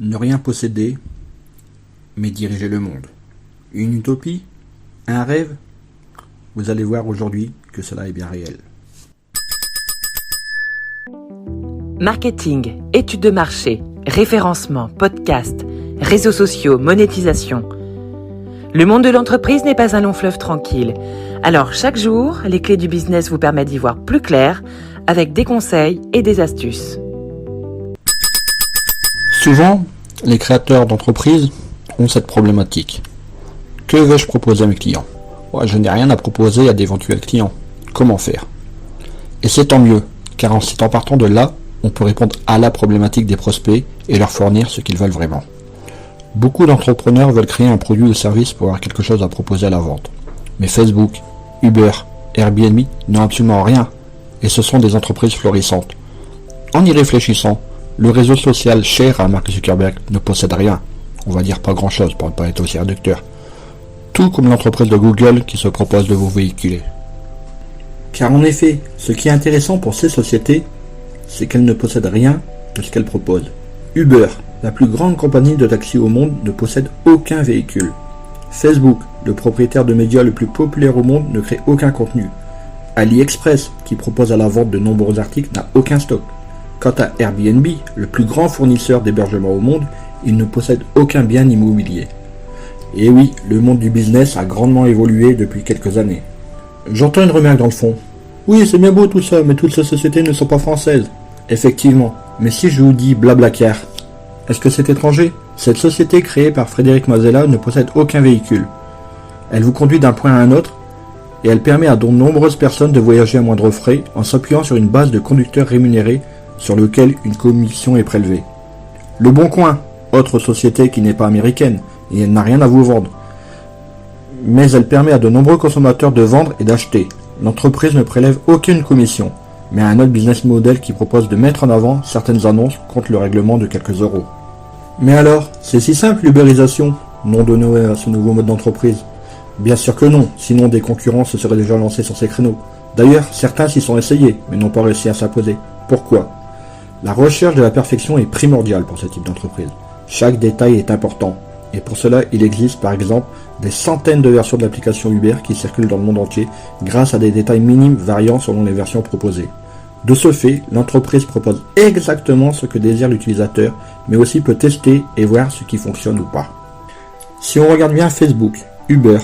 Ne rien posséder, mais diriger le monde. Une utopie? Un rêve? Vous allez voir aujourd'hui que cela est bien réel. Marketing, études de marché, référencement, podcast, réseaux sociaux, monétisation. Le monde de l'entreprise n'est pas un long fleuve tranquille. Alors chaque jour, les clés du business vous permettent d'y voir plus clair avec des conseils et des astuces. Souvent, les créateurs d'entreprises ont cette problématique. Que vais-je proposer à mes clients? Je n'ai rien à proposer à d'éventuels clients. Comment faire? Et c'est tant mieux, car en partant de là, on peut répondre à la problématique des prospects et leur fournir ce qu'ils veulent vraiment. Beaucoup d'entrepreneurs veulent créer un produit ou service pour avoir quelque chose à proposer à la vente. Mais Facebook, Uber, Airbnb n'ont absolument rien, et ce sont des entreprises florissantes. En y réfléchissant, le réseau social cher à Mark Zuckerberg ne possède rien. On va dire pas grand chose pour ne pas être aussi réducteur. Tout comme l'entreprise de Google qui se propose de vous véhiculer. Car en effet, ce qui est intéressant pour ces sociétés, c'est qu'elles ne possèdent rien de ce qu'elles proposent. Uber, la plus grande compagnie de taxi au monde, ne possède aucun véhicule. Facebook, le propriétaire de médias le plus populaire au monde, ne crée aucun contenu. AliExpress, qui propose à la vente de nombreux articles, n'a aucun stock. Quant à Airbnb, le plus grand fournisseur d'hébergement au monde, il ne possède aucun bien immobilier. Et oui, le monde du business a grandement évolué depuis quelques années. J'entends une remarque dans le fond. Oui, c'est bien beau tout ça, mais toutes ces sociétés ne sont pas françaises. Effectivement, mais si je vous dis Blablacar, est-ce que c'est étranger? Cette société créée par Frédéric Mazella ne possède aucun véhicule. Elle vous conduit d'un point à un autre, et elle permet à de nombreuses personnes de voyager à moindre frais en s'appuyant sur une base de conducteurs rémunérés sur lequel une commission est prélevée. Le Bon Coin, autre société qui n'est pas américaine, et elle n'a rien à vous vendre. Mais elle permet à de nombreux consommateurs de vendre et d'acheter. L'entreprise ne prélève aucune commission, mais a un autre business model qui propose de mettre en avant certaines annonces contre le règlement de quelques euros. Mais alors, c'est si simple l'ubérisation, nom donné à ce nouveau mode d'entreprise? Bien sûr que non, sinon des concurrents se seraient déjà lancés sur ces créneaux. D'ailleurs, certains s'y sont essayés, mais n'ont pas réussi à s'imposer. Pourquoi? La recherche de la perfection est primordiale pour ce type d'entreprise. Chaque détail est important. Et pour cela, il existe par exemple des centaines de versions de l'application Uber qui circulent dans le monde entier grâce à des détails minimes variant selon les versions proposées. De ce fait, l'entreprise propose exactement ce que désire l'utilisateur, mais aussi peut tester et voir ce qui fonctionne ou pas. Si on regarde bien Facebook, Uber,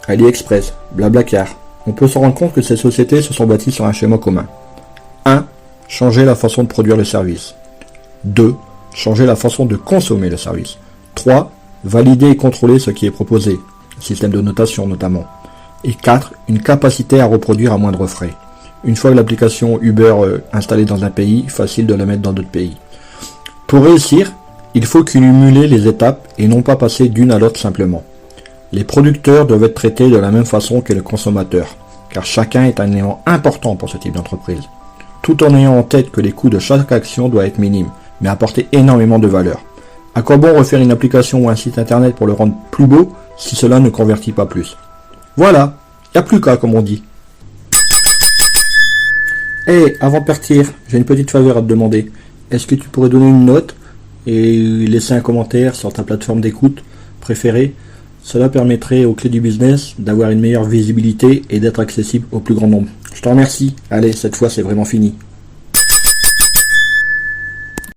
AliExpress, Blablacar, on peut se rendre compte que ces sociétés se sont bâties sur un schéma commun. 1. Changer la façon de produire le service. 2. Changer la façon de consommer le service. 3. Valider et contrôler ce qui est proposé, système de notation notamment. Et 4. Une capacité à reproduire à moindre frais. Une fois que l'application Uber installée dans un pays, facile de la mettre dans d'autres pays. Pour réussir, il faut cumuler les étapes et non pas passer d'une à l'autre simplement. Les producteurs doivent être traités de la même façon que les consommateurs, car chacun est un élément important pour ce type d'entreprise, tout en ayant en tête que les coûts de chaque action doivent être minimes, mais apporter énormément de valeur. À quoi bon refaire une application ou un site internet pour le rendre plus beau si cela ne convertit pas plus? Voilà, y a plus qu'à comme on dit. Avant de partir, j'ai une petite faveur à te demander. Est-ce que tu pourrais donner une note et laisser un commentaire sur ta plateforme d'écoute préférée? Cela permettrait aux clés du business d'avoir une meilleure visibilité et d'être accessible au plus grand nombre. Je te remercie. Allez, cette fois c'est vraiment fini.